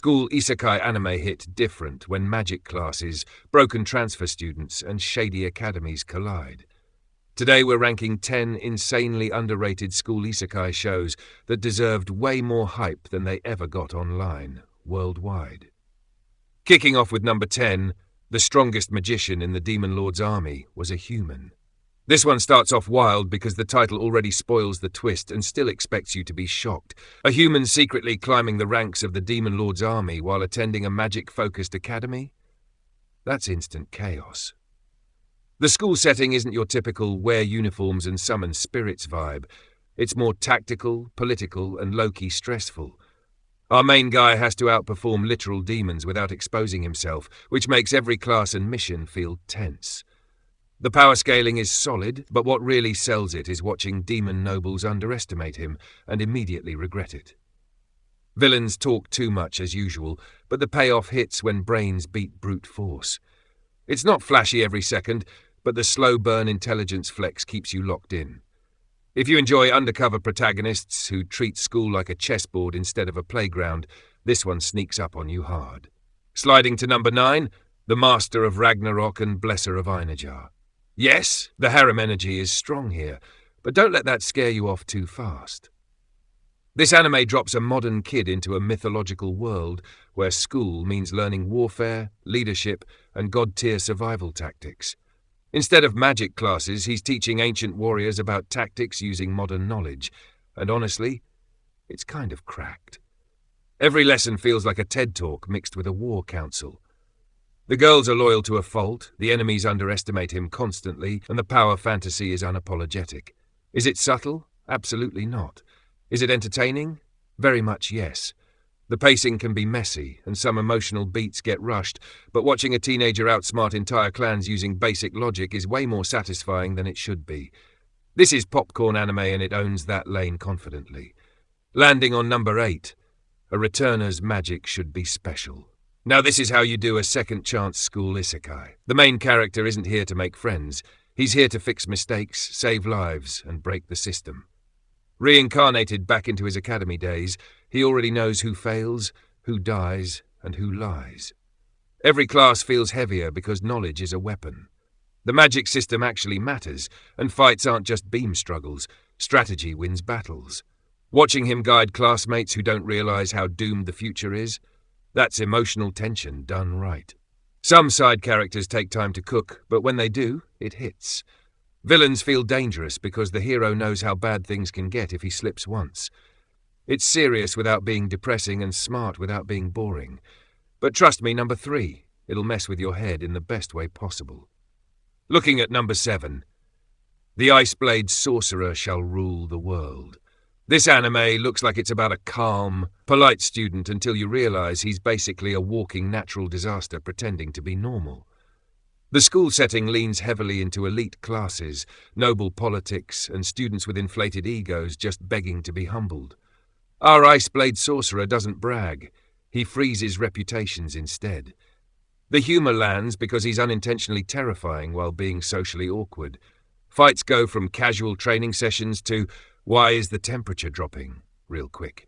School Isekai Anime hit different when magic classes, broken transfer students, and shady academies collide. Today we're ranking 10 insanely underrated school isekai shows that deserved way more hype than they ever got online, worldwide. Kicking off with number 10, the strongest magician in the Demon Lord's army was a human. This one starts off wild because the title already spoils the twist and still expects you to be shocked. A human secretly climbing the ranks of the Demon Lord's army while attending a magic-focused academy? That's instant chaos. The school setting isn't your typical wear uniforms and summon spirits vibe. It's more tactical, political, and low-key stressful. Our main guy has to outperform literal demons without exposing himself, which makes every class and mission feel tense. The power scaling is solid, but what really sells it is watching demon nobles underestimate him and immediately regret it. Villains talk too much as usual, but the payoff hits when brains beat brute force. It's not flashy every second, but the slow burn intelligence flex keeps you locked in. If you enjoy undercover protagonists who treat school like a chessboard instead of a playground, this one sneaks up on you hard. Sliding to number 9, the Master of Ragnarok and Blesser of Einajar. Yes, the harem energy is strong here, but don't let that scare you off too fast. This anime drops a modern kid into a mythological world where school means learning warfare, leadership, and god-tier survival tactics. Instead of magic classes, he's teaching ancient warriors about tactics using modern knowledge, and honestly, it's kind of cracked. Every lesson feels like a TED Talk mixed with a war council. The girls are loyal to a fault, the enemies underestimate him constantly, and the power fantasy is unapologetic. Is it subtle? Absolutely not. Is it entertaining? Very much yes. The pacing can be messy, and some emotional beats get rushed, but watching a teenager outsmart entire clans using basic logic is way more satisfying than it should be. This is popcorn anime and it owns that lane confidently. Landing on number 8, a returner's magic should be special. Now this is how you do a second chance school isekai. The main character isn't here to make friends. He's here to fix mistakes, save lives, and break the system. Reincarnated back into his academy days, he already knows who fails, who dies, and who lies. Every class feels heavier because knowledge is a weapon. The magic system actually matters, and fights aren't just beam struggles. Strategy wins battles. Watching him guide classmates who don't realize how doomed the future is, that's emotional tension done right. Some side characters take time to cook, but when they do, it hits. Villains feel dangerous because the hero knows how bad things can get if he slips once. It's serious without being depressing and smart without being boring. But trust me, number 3, it'll mess with your head in the best way possible. Looking at number 7, the Iceblade Sorcerer shall rule the world. This anime looks like it's about a calm, polite student until you realize he's basically a walking natural disaster pretending to be normal. The school setting leans heavily into elite classes, noble politics, and students with inflated egos just begging to be humbled. Our Iceblade Sorcerer doesn't brag. He freezes reputations instead. The humor lands because he's unintentionally terrifying while being socially awkward. Fights go from casual training sessions to why is the temperature dropping real quick.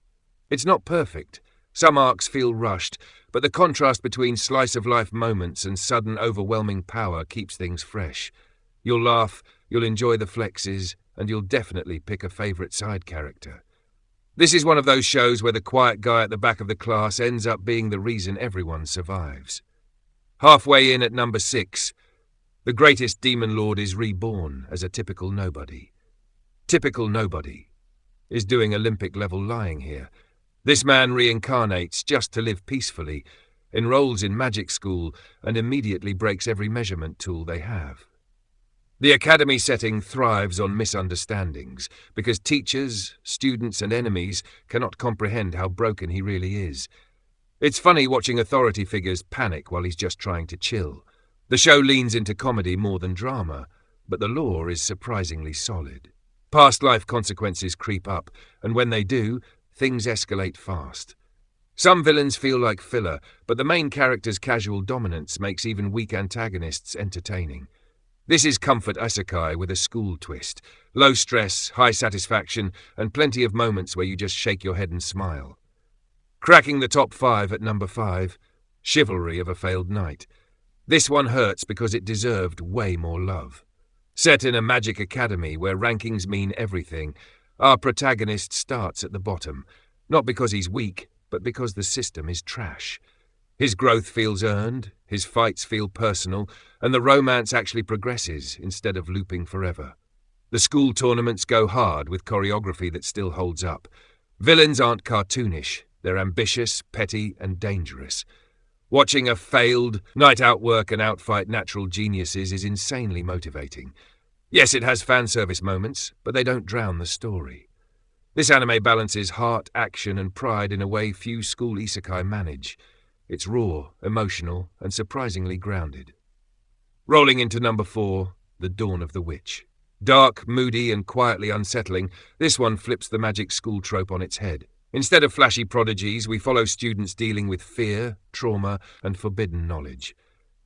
It's not perfect. Some arcs feel rushed, but the contrast between slice-of-life moments and sudden overwhelming power keeps things fresh. You'll laugh, you'll enjoy the flexes, and you'll definitely pick a favorite side character. This is one of those shows where the quiet guy at the back of the class ends up being the reason everyone survives. Halfway in at number 6, the greatest demon lord is reborn as a typical nobody. Typical nobody is doing Olympic-level lying here. This man reincarnates just to live peacefully, enrolls in magic school, and immediately breaks every measurement tool they have. The academy setting thrives on misunderstandings because teachers, students, and enemies cannot comprehend how broken he really is. It's funny watching authority figures panic while he's just trying to chill. The show leans into comedy more than drama, but the lore is surprisingly solid. Past life consequences creep up, and when they do, things escalate fast. Some villains feel like filler, but the main character's casual dominance makes even weak antagonists entertaining. This is comfort isekai with a school twist. Low stress, high satisfaction, and plenty of moments where you just shake your head and smile. Cracking the top 5 at number 5, Chivalry of a Failed Knight. This one hurts because it deserved way more love. Set in a magic academy where rankings mean everything, our protagonist starts at the bottom, not because he's weak, but because the system is trash. His growth feels earned, his fights feel personal, and the romance actually progresses instead of looping forever. The school tournaments go hard with choreography that still holds up. Villains aren't cartoonish, they're ambitious, petty, and dangerous. Watching a failed knight outwork and outfight natural geniuses is insanely motivating. Yes, it has fan service moments, but they don't drown the story. This anime balances heart, action, and pride in a way few school isekai manage. It's raw, emotional, and surprisingly grounded. Rolling into number 4, The Dawn of the Witch. Dark, moody, and quietly unsettling, this one flips the magic school trope on its head. Instead of flashy prodigies, we follow students dealing with fear, trauma, and forbidden knowledge.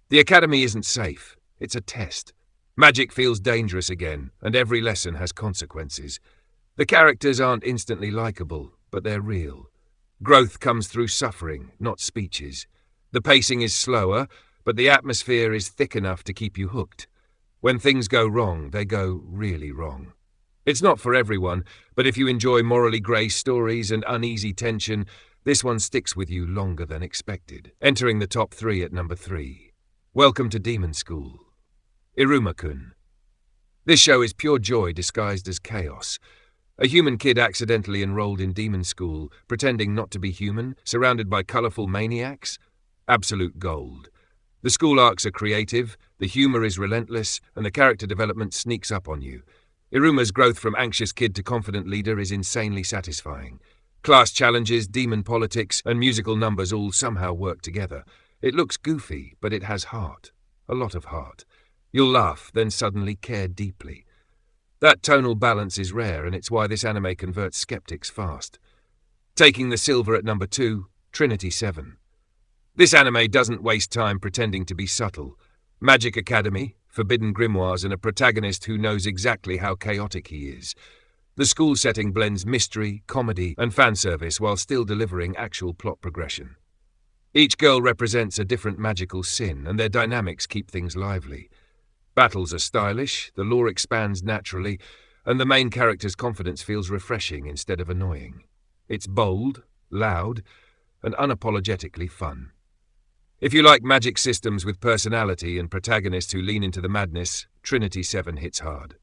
The academy isn't safe. It's a test. Magic feels dangerous again, and every lesson has consequences. The characters aren't instantly likable, but they're real. Growth comes through suffering, not speeches. The pacing is slower, but the atmosphere is thick enough to keep you hooked. When things go wrong, they go really wrong. It's not for everyone, but if you enjoy morally grey stories and uneasy tension, this one sticks with you longer than expected. Entering the top 3 at number 3. Welcome to Demon School. Iruma-kun. This show is pure joy disguised as chaos. A human kid accidentally enrolled in demon school, pretending not to be human, surrounded by colourful maniacs. Absolute gold. The school arcs are creative, the humour is relentless, and the character development sneaks up on you. Iruma's growth from anxious kid to confident leader is insanely satisfying. Class challenges, demon politics, and musical numbers all somehow work together. It looks goofy, but it has heart. A lot of heart. You'll laugh, then suddenly care deeply. That tonal balance is rare, and it's why this anime converts skeptics fast. Taking the silver at number 2, Trinity 7. This anime doesn't waste time pretending to be subtle. Magic Academy, forbidden grimoires, and a protagonist who knows exactly how chaotic he is. The school setting blends mystery, comedy, and fan service while still delivering actual plot progression. Each girl represents a different magical sin, and their dynamics keep things lively. Battles are stylish, the lore expands naturally, and the main character's confidence feels refreshing instead of annoying. It's bold, loud, and unapologetically fun. If you like magic systems with personality and protagonists who lean into the madness, Trinity 7 hits hard.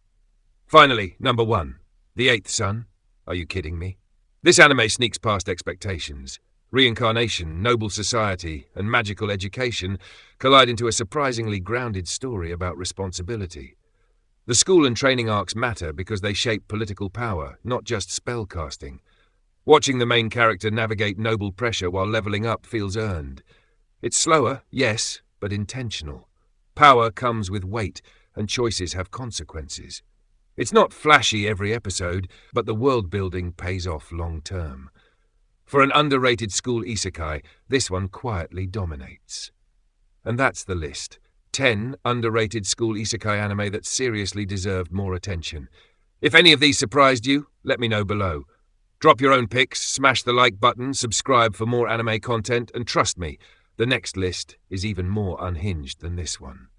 Finally, number 1, The Eighth Son. Are you kidding me? This anime sneaks past expectations. Reincarnation, noble society, and magical education collide into a surprisingly grounded story about responsibility. The school and training arcs matter because they shape political power, not just spellcasting. Watching the main character navigate noble pressure while leveling up feels earned. It's slower, yes, but intentional. Power comes with weight, and choices have consequences. It's not flashy every episode, but the world-building pays off long-term. For an underrated school isekai, this one quietly dominates. And that's the list. 10 underrated school isekai anime that seriously deserved more attention. If any of these surprised you, let me know below. Drop your own picks, smash the like button, subscribe for more anime content, and trust me, the next list is even more unhinged than this one.